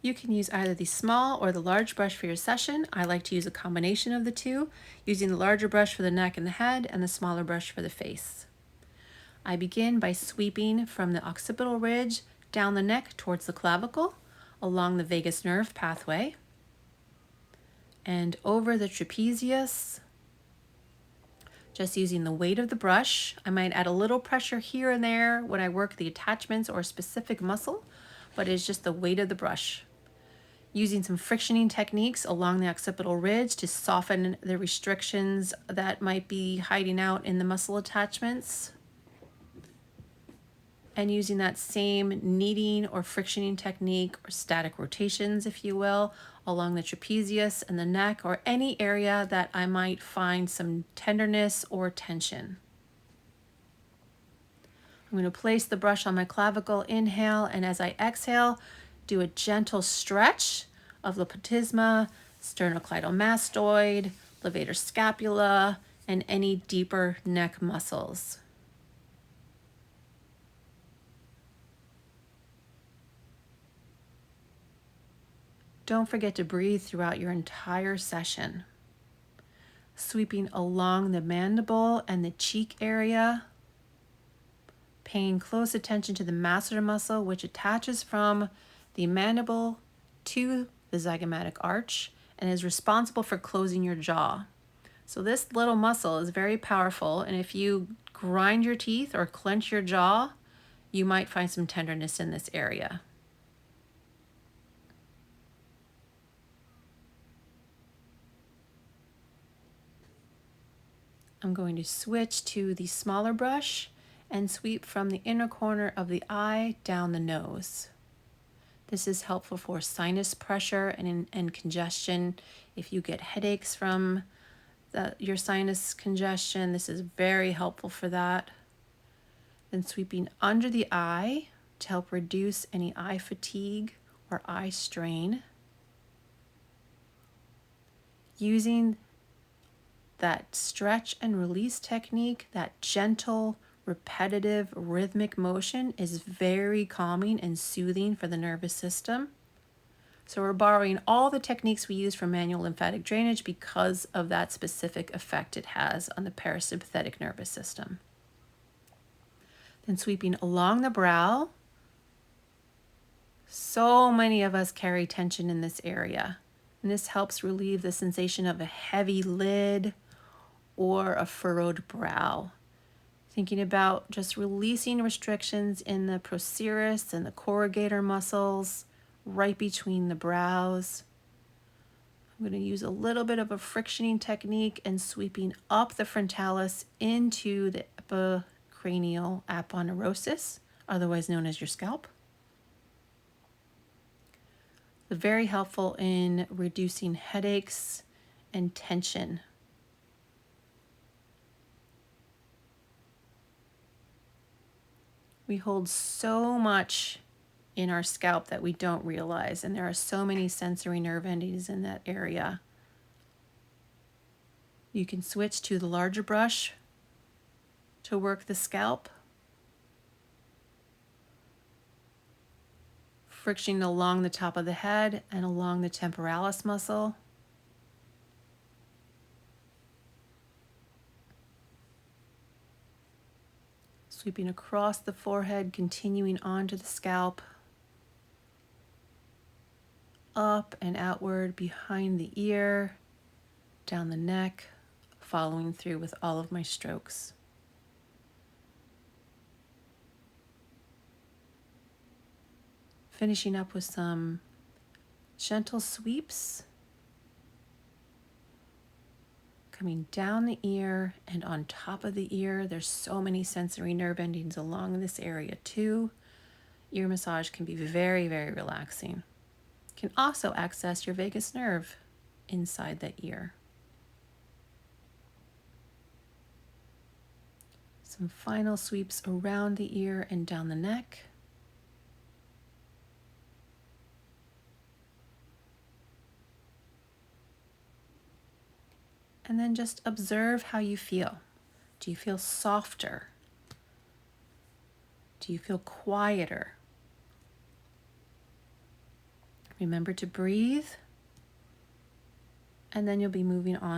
You can use either the small or the large brush for your session. I like to use a combination of the two, using the larger brush for the neck and the head and the smaller brush for the face. I begin by sweeping from the occipital ridge down the neck towards the clavicle, along the vagus nerve pathway, and over the trapezius, just using the weight of the brush. I might add a little pressure here and there when I work the attachments or a specific muscle, but it's just the weight of the brush. Using some frictioning techniques along the occipital ridge to soften the restrictions that might be hiding out in the muscle attachments. And using that same kneading or frictioning technique, or static rotations, if you will, along the trapezius and the neck, or any area that I might find some tenderness or tension. I'm going to place the brush on my clavicle, inhale, and as I exhale, do a gentle stretch of the platysma, sternocleidomastoid, levator scapula, and any deeper neck muscles. Don't forget to breathe throughout your entire session. Sweeping along the mandible and the cheek area, paying close attention to the masseter muscle, which attaches from the mandible to the zygomatic arch and is responsible for closing your jaw. So this little muscle is very powerful, and if you grind your teeth or clench your jaw, you might find some tenderness in this area. I'm going to switch to the smaller brush and sweep from the inner corner of the eye down the nose. This is helpful for sinus pressure and congestion. If you get headaches from your sinus congestion, this is very helpful for that. Then sweeping under the eye to help reduce any eye fatigue or eye strain. Using that stretch and release technique, that gentle, repetitive, rhythmic motion is very calming and soothing for the nervous system. So we're borrowing all the techniques we use for manual lymphatic drainage because of that specific effect it has on the parasympathetic nervous system. Then sweeping along the brow. So many of us carry tension in this area, and this helps relieve the sensation of a heavy lid or a furrowed brow. Thinking about just releasing restrictions in the procerus and the corrugator muscles right between the brows. I'm going to use a little bit of a frictioning technique and sweeping up the frontalis into the epicranial aponeurosis, otherwise known as your scalp. Very helpful in reducing headaches and tension. We hold so much in our scalp that we don't realize, and there are so many sensory nerve endings in that area. You can switch to the larger brush to work the scalp, friction along the top of the head and along the temporalis muscle. Sweeping across the forehead, continuing onto the scalp, up and outward behind the ear, down the neck, following through with all of my strokes. Finishing up with some gentle sweeps, coming down the ear and on top of the ear. There's so many sensory nerve endings along this area too. Ear massage can be very, very relaxing. You can also access your vagus nerve inside the ear. Some final sweeps around the ear and down the neck. And then just observe how you feel. Do you feel softer? Do you feel quieter? Remember to breathe, and then you'll be moving on.